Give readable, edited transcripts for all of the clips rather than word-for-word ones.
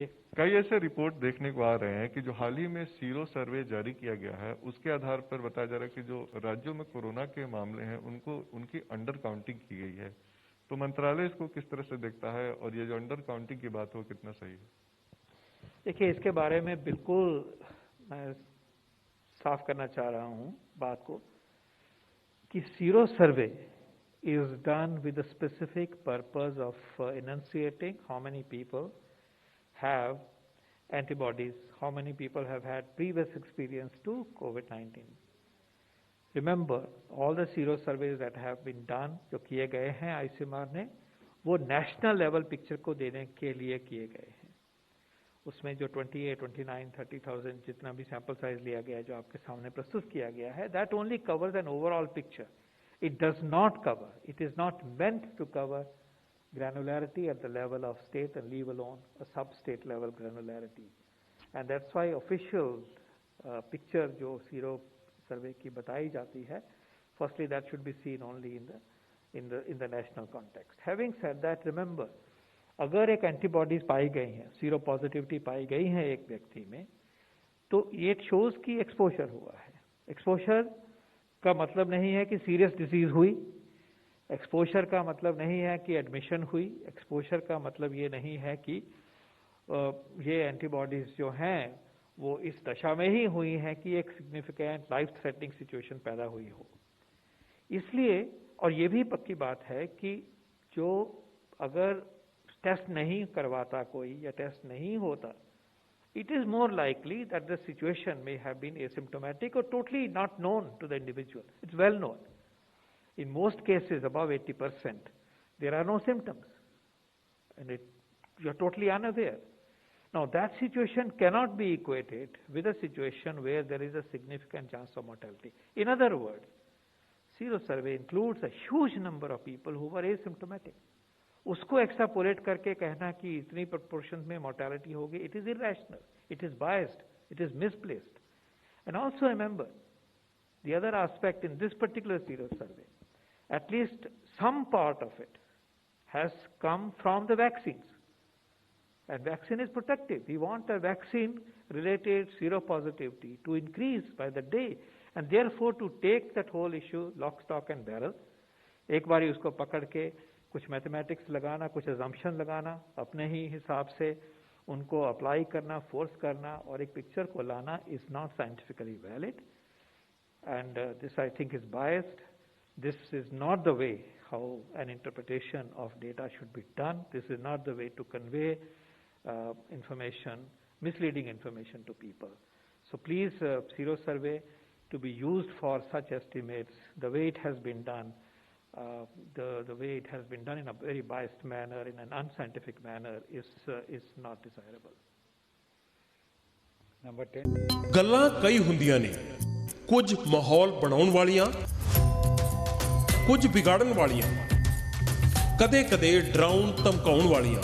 कई ऐसे रिपोर्ट देखने को आ रहे हैं कि जो हाल ही में सीरो सर्वे जारी किया गया है उसके आधार पर बताया जा रहा है कि जो राज्यों में कोरोना के मामले हैं उनको उनकी अंडर काउंटिंग की गई है। तो मंत्रालय इसको किस तरह से देखता है और ये जो अंडर काउंटिंग की बात हो कितना सही है? देखिए, इसके बारे में बिल्कुल मैं साफ करना चाह रहा हूं बात को कि sero survey is done with a specific purpose of enunciating how many people have antibodies, how many people have had previous experience to COVID-19. Remember, all the sero surveys that have been done, जो किए गए हैं ICMR ने, वो national level picture को देने के लिए किए गए हैं। उसमें जो 28, 29, 30,000 जितना भी sample size लिया गया है, जो आपके सामने प्रस्तुत किया गया है, that only covers an overall picture. It does not cover, it is not meant to cover granularity at the level of state and leave alone a sub-state level granularity. And that's why official picture जो zero survey की बताई जाती है, firstly that should be seen only in the national context. Having said that, remember, अगर एक antibodies पाई गई हैं, zero positivity पाई गई है एक व्यक्ति में, तो ये shows कि exposure हुआ है. Exposure का मतलब नहीं है कि सीरियस डिजीज हुई, एक्सपोजर का मतलब नहीं है कि एडमिशन हुई, एक्सपोजर का मतलब ये नहीं है कि ये एंटीबॉडीज जो हैं वो इस दशा में ही हुई हैं कि एक सिग्निफिकेंट लाइफ थ्रेटनिंग सिचुएशन पैदा हुई हो। इसलिए, और ये भी पक्की बात है कि जो अगर टेस्ट नहीं करवाता कोई या टेस्ट नहीं होता, it is more likely that the situation may have been asymptomatic or totally not known to the individual. It's well known. In most cases, above 80%, there are no symptoms, and you're totally unaware. Now, that situation cannot be equated with a situation where there is a significant chance of mortality. In other words, sero survey includes a huge number of people who were asymptomatic. उसको extrapolate करके कहना कि इतनी proportion में mortality होगी, it is irrational, it is biased, it is misplaced. And also remember, the other aspect in this particular sero survey, at least some part of it has come from the vaccines. And vaccine is protective. We want a vaccine-related seropositivity to increase by the day, and therefore to take that whole issue lock, stock and barrel, एक बारी उसको पकड़ के कुछ mathematics लगाना, कुछ assumption लगाना, अपने ही हिसाब से उनको अप्लाई करना, फोर्स करना और एक पिक्चर को लाना is not scientifically valid, and this I think is biased. This is not the way how an interpretation of data should be done. This is not the way to convey information, misleading information to people. So please, sero survey to be used for such estimates, the way it has been done, the way it has been done in a very biased manner, in an unscientific manner, is not desirable. Number 10. ਗੱਲਾਂ ਕਈ ਹੁੰਦੀਆਂ ਨੇ, ਕੁਝ ਮਾਹੌਲ ਬਣਾਉਣ ਵਾਲੀਆਂ, ਕੁਝ ਵਿਗਾੜਨ ਵਾਲੀਆਂ, ਕਦੇ-ਕਦੇ ਡਰਾਉਣ ਧਮਕਾਉਣ ਵਾਲੀਆਂ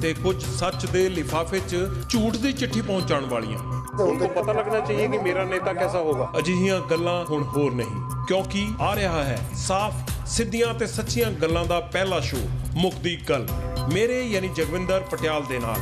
ਤੇ ਕੁਝ ਸੱਚ ਦੇ ਲਿਫਾਫੇ 'ਚ ਝੂਠ ਦੀ ਚਿੱਠੀ ਪਹੁੰਚਾਉਣ ਵਾਲੀਆਂ। उनको पता लगना चाहिए कि मेरा नेता कैसा होगा। ਅਜਿਹੀਆਂ ਗੱਲਾਂ ਹੁਣ ਹੋਰ ਨਹੀਂ, ਕਿਉਂਕਿ ਆ ਰਿਹਾ ਹੈ ਸਾਫ਼ ਸਿੱਧੀਆਂ ਤੇ ਸੱਚੀਆਂ ਗੱਲਾਂ ਦਾ ਪਹਿਲਾ ਸ਼ੋਅ ਮੁੱਖ ਦੀ ਗੱਲ, ਮੇਰੇ ਯਾਨੀ ਜਗਵਿੰਦਰ ਪਟਿਆਲ ਦੇ ਨਾਲ।